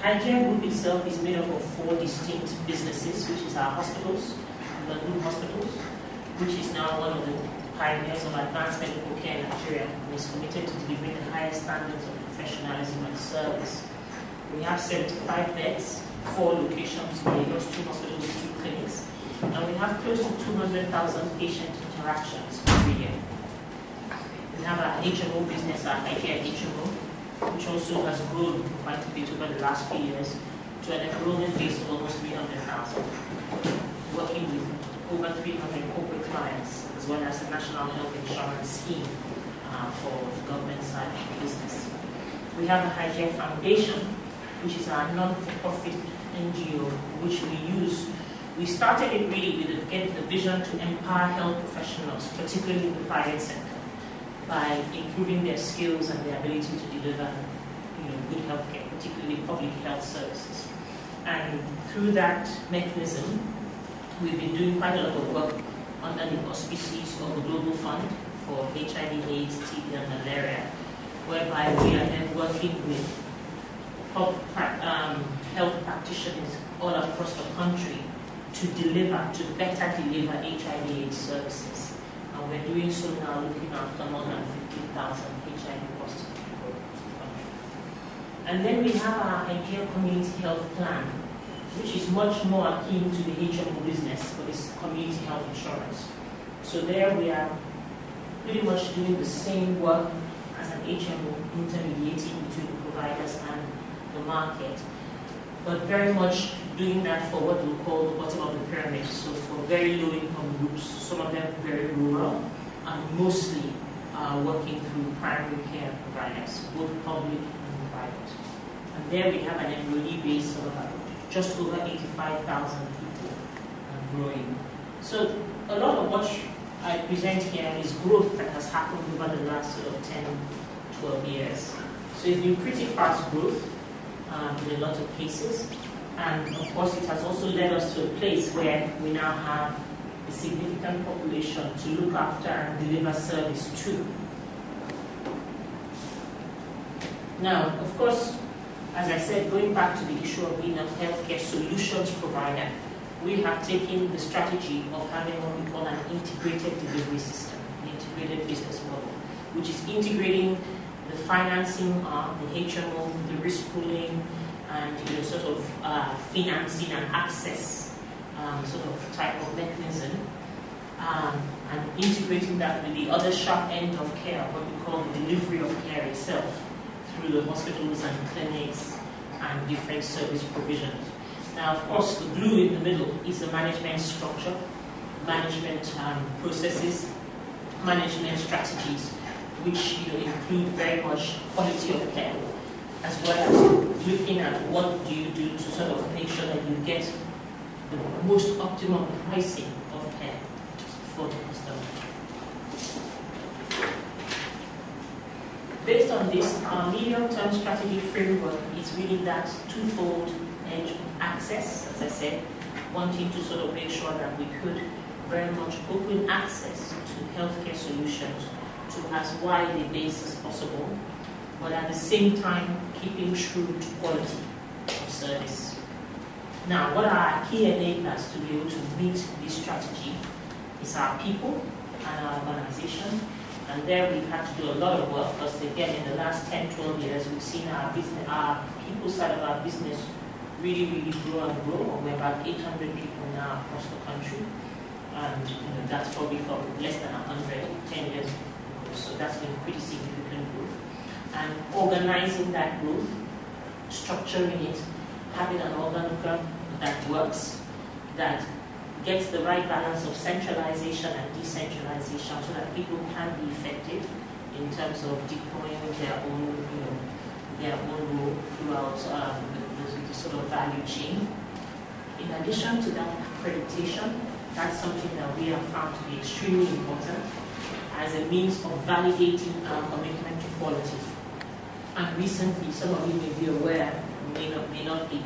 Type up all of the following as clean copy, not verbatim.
Hygiene Group itself is made up of 4 distinct businesses, which is our hospitals, Lagoon Hospitals, which is now one of the pioneers of advanced medical care in Nigeria and is committed to delivering the highest standards of professionalism and service. We have 75 beds, 4 locations in Lagos, 2 hospitals, 2 clinics, and we have close to 200,000 patient interactions every year. We have our HMO business, our Hygiene HMO, which also has grown quite a bit over the last few years to an enrollment base of almost 300,000, working with over 300 corporate clients, as well as the National Health Insurance Scheme for the government side of the business. We have a Hygiene Foundation, which is our non-for-profit NGO, which we started it really with the vision to empower health professionals, particularly in the private sector, by improving their skills and their ability to deliver good healthcare, particularly public health services. And through that mechanism, we've been doing quite a lot of work under the auspices of the Global Fund for HIV, AIDS, TB, and malaria, whereby we are then working with health practitioners all across the country to better deliver HIV, AIDS services. And we're doing so now looking after more than 15,000 HIV positive people across the country. And then we have our Hygiene Community Health Plan, which is much more akin to the HMO business, but it's community health insurance. So there we are pretty much doing the same work as an HMO, intermediating between the providers and the market, but very much doing that for what we call the bottom of the pyramid, so for very low-income groups, some of them very rural, and mostly working through primary care providers, both public and private. And there we have an enrollee base of about just over 85,000 people and growing. So a lot of what I present here is growth that has happened over the last sort of 10, 12 years. So it's been pretty fast growth in a lot of cases. And of course, it has also led us to a place where we now have a significant population to look after and deliver service to. Now, of course, as I said, going back to the issue of being a healthcare solutions provider, we have taken the strategy of having what we call an integrated delivery system, an integrated business model, which is integrating the financing, the HMO, the risk pooling, and sort of financing and access sort of type of mechanism, and integrating that with the other sharp end of care, what we call the delivery of care itself, through the hospitals and clinics and different service provisions. Now, of course, the glue in the middle is the management structure, management processes, management strategies, which include very much quality of care, as well as looking at what do you do to sort of make sure that you get the most optimum pricing of care for the customer. Based on this, our medium-term strategy framework is really that twofold edge of access, as I said, wanting to sort of make sure that we could very much open access to healthcare solutions to as wide a base as possible, but at the same time keeping true to quality of service. Now, what are our key enablers to be able to meet this strategy is our people and our organization. And there we've had to do a lot of work because, again, in the last 10, 12 years, we've seen our people side of our business really grow and grow. We're about 800 people now across the country. And that's probably from less than 100, 10 years ago. So that's been pretty significant growth. And organizing that growth, structuring it, having an organogram that works, that gets the right balance of centralization and decentralization so that people can be effective in terms of deploying their own role throughout the sort of value chain. In addition to that accreditation, that's something that we have found to be extremely important as a means of validating our commitment to quality. And recently, some of you may be aware, may not be,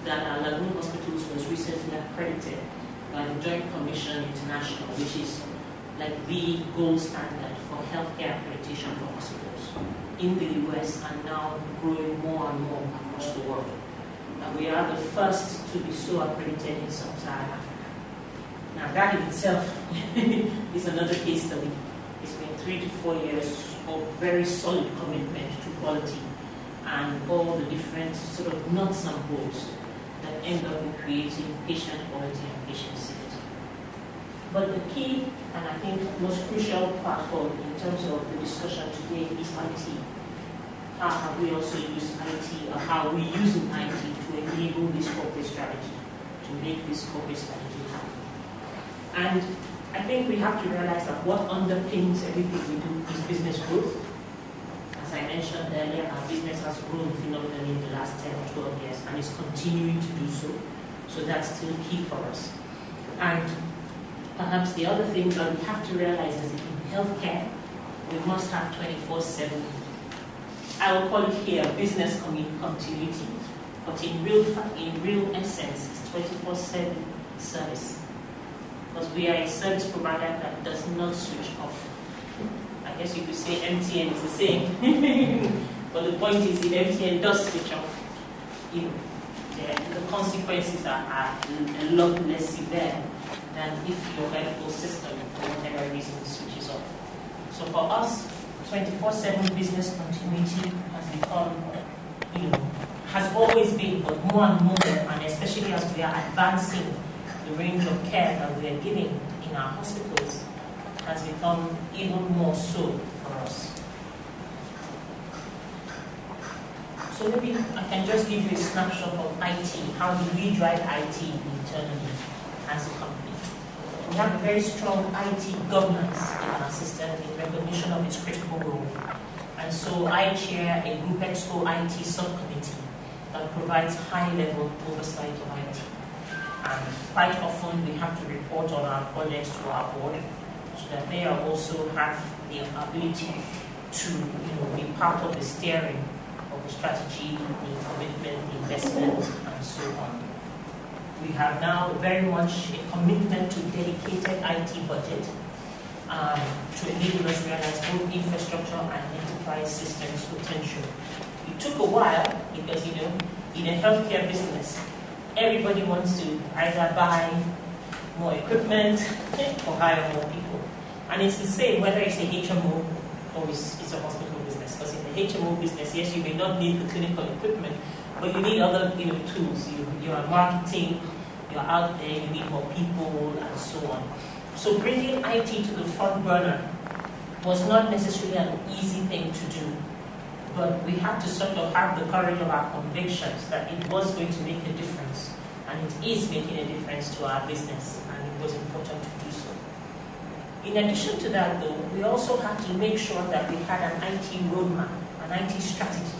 that our Lagoon Hospitals was recently accredited by the Joint Commission International, which is like the gold standard for healthcare accreditation for hospitals in the US and now growing more and more across the world. and we are the first to be so accredited in Sub-Saharan Africa. Now that in itself is another case study. It's been 3 to 4 years of very solid commitment to quality and all the different sort of nuts and bolts that end up in creating patient quality and patient safety. But the key, and I think most crucial part for in terms of the discussion today is IT. How have we also used IT, or how are we using IT to enable this corporate strategy, to make this corporate strategy happen? And I think we have to realize that what underpins everything we do is business growth. As I mentioned earlier, our business has grown phenomenally in the last 10 or 12 years and is continuing to do so. So that's still key for us. And perhaps the other thing that we have to realize is that in healthcare, we must have 24/7. I will call it here business continuity, but in real essence, it's 24/7 service. Because we are a service provider that does not switch off. I guess you could say MTN is the same, but the point is if MTN does switch off, the consequences are a lot less severe than if your medical system, for whatever reason, switches off. So for us, 24/7 business continuity has become, has always been, but more and more, and especially as we are advancing the range of care that we are giving in our hospitals, has become even more so for us. So maybe I can just give you a snapshot of IT. How do we drive IT internally as a company? We have a very strong IT governance in our system in recognition of its critical role. And so I chair a Group Exco IT subcommittee that provides high-level oversight of IT. And quite often we have to report on our projects to our board so that they also have the ability to be part of the steering of the strategy, the commitment, the investment, and so on. We have now very much a commitment to dedicated IT budget to enable us to realize both infrastructure and enterprise systems potential. It took a while because, in a healthcare business, everybody wants to either buy more equipment or hire more people. And it's the same whether it's a HMO or it's a hospital business. Because in the HMO business, yes, you may not need the clinical equipment, but you need other tools. You are marketing, you're out there, you need more people, and so on. So bringing IT to the front burner was not necessarily an easy thing to do. But we had to sort of have the courage of our convictions that it was going to make a difference. And it is making a difference to our business, and it was important to do so. In addition to that, though, we also had to make sure that we had an IT roadmap, an IT strategy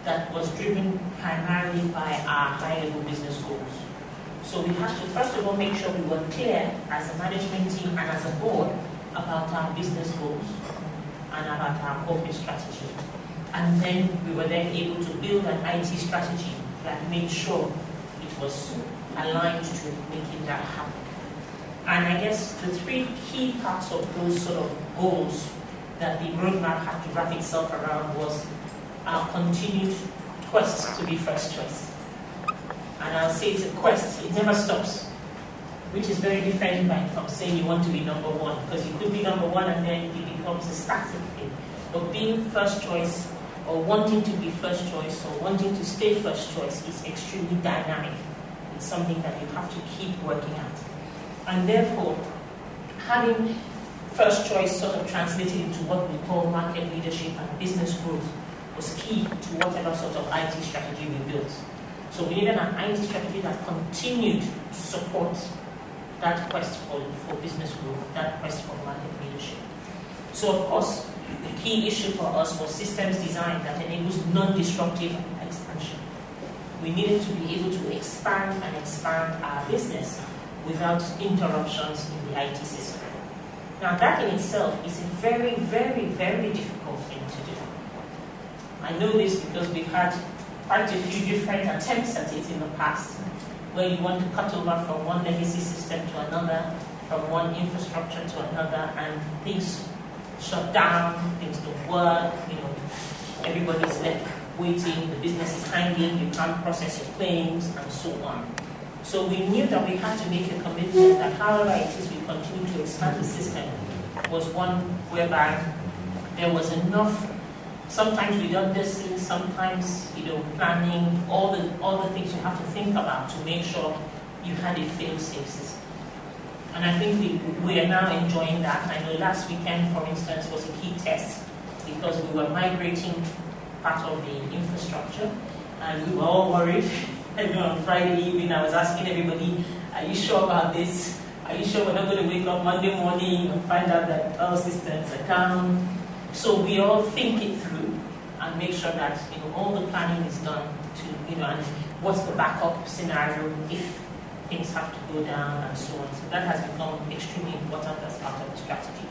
that was driven primarily by our high-level business goals. So we had to, first of all, make sure we were clear as a management team and as a board about our business goals and about our corporate strategy. And then we were then able to build an IT strategy that made sure it was aligned to making that happen. And I guess the three key parts of those sort of goals that the roadmap had to wrap itself around was our continued quest to be first choice. And I'll say it's a quest, it never stops, which is very different from saying you want to be number one, because you could be number one and then it becomes a static thing. But being first choice, or wanting to be first choice, or wanting to stay first choice is extremely dynamic. It's something that you have to keep working at. And therefore, having first choice sort of translated into what we call market leadership and business growth was key to whatever sort of IT strategy we built. So we needed an IT strategy that continued to support that quest for business growth, that quest for market leadership. So of course, the key issue for us was systems design that enables non-disruptive expansion. We needed to be able to expand our business without interruptions in the IT system. Now that in itself is a very, very, very difficult thing to do. I know this because we've had quite a few different attempts at it in the past, where you want to cut over from one legacy system to another, from one infrastructure to another, and things shut down, things don't work, everybody's left waiting, the business is hanging, you can't process your claims, and so on. So we knew that we had to make a commitment that however it is we continue to expand the system was one whereby there was enough, sometimes redundancy, sometimes planning, all the things you have to think about to make sure you had a fail-safe system. And I think we are now enjoying that. I know last weekend, for instance, was a key test because we were migrating part of the infrastructure and we were all worried. And on Friday evening, I was asking everybody, are you sure about this? Are you sure we're not going to wake up Monday morning and find out that our systems are down? So we all think it through and make sure that all the planning is done to, and what's the backup scenario if things have to go down and so on. So that has become extremely important as part of the strategy.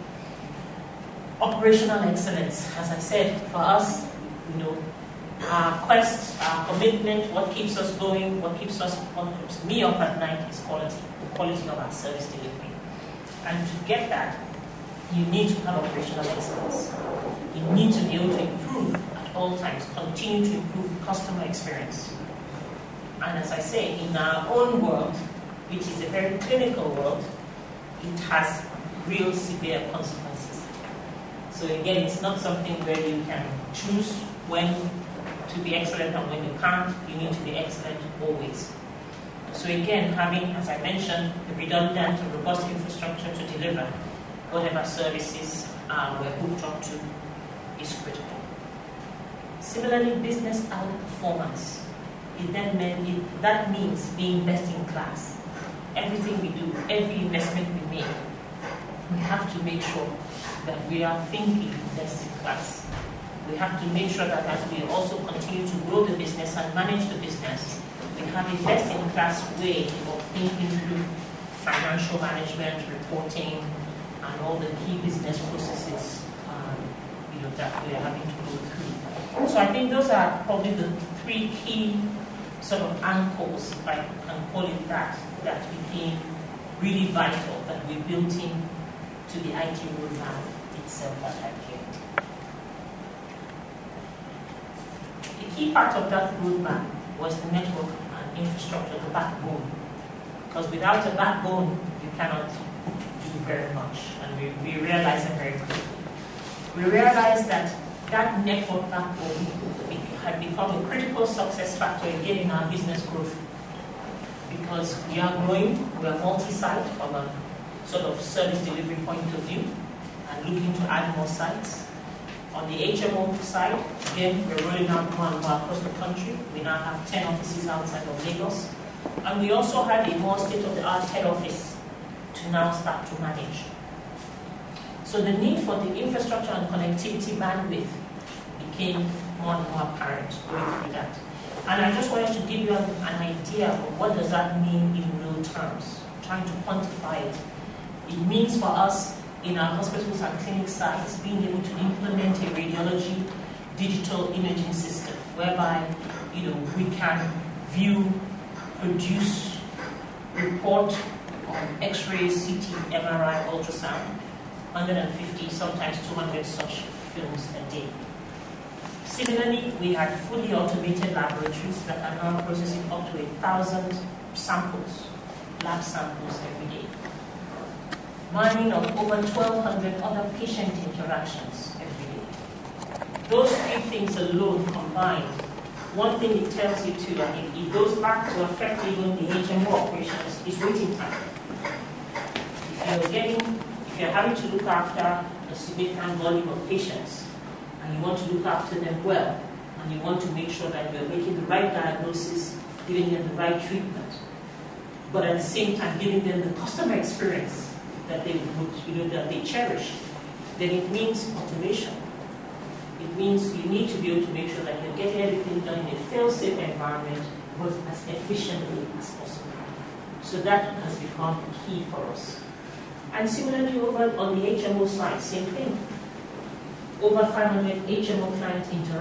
Operational excellence, as I said, for us, our quest, our commitment, what keeps us going, what keeps me up at night is quality, the quality of our service delivery. And to get that, you need to have operational excellence. You need to be able to improve at all times, continue to improve customer experience. And as I say, in our own world, which is a very clinical world, it has real severe consequences. So again, it's not something where you can choose when to be excellent and when you can't. You need to be excellent always. So again, having, as I mentioned, a redundant and robust infrastructure to deliver whatever services we're hooked up to is critical. Similarly, business outperformance. That means being best in class. Everything we do, every investment we make, we have to make sure that we are thinking best in class. We have to make sure that as we also continue to grow the business and manage the business, we have a best-in-class way of thinking through financial management, reporting, and all the key business processes that we are having to go through. So I think those are probably the three key sort of anchors, if I can call it that became really vital, that we built in to the IT roadmap itself at IPM. A key part of that roadmap was the network and infrastructure, the backbone. Because without a backbone, you cannot do very much. And we realized it very quickly. We realized that network backbone had become a critical success factor again in our business growth. Because we are growing, we are multi-site from a sort of service delivery point of view, and looking to add more sites. On the HMO side, again, we're rolling out more and more across the country. We now have 10 offices outside of Lagos. And we also had a more state-of-the-art head office to now start to manage. So the need for the infrastructure and connectivity bandwidth became more and more apparent going through that. And I just wanted to give you an idea of what does that mean in real terms, trying to quantify it. It means for us in our hospitals and clinic sites being able to implement a radiology digital imaging system whereby we can view, produce, report on X-ray, CT, MRI, ultrasound, 150, sometimes 200 such films a day. Similarly, we had fully automated laboratories that are now processing up to 1,000 samples, lab samples every day. Mining of over 1,200 other patient interactions every day. Those three things alone combined, one thing it tells you too, and it goes back to affect even the HMO operations, is waiting time. If you're having to look after a significant volume of patients, and you want to look after them well, and you want to make sure that you're making the right diagnosis, giving them the right treatment, but at the same time giving them the customer experience that they would, that they cherish, then it means automation. It means you need to be able to make sure that you're getting everything done in a fail-safe environment, but as efficiently as possible. So that has become key for us. And similarly, over on the HMO side, same thing. Over 500 HMO client interactions.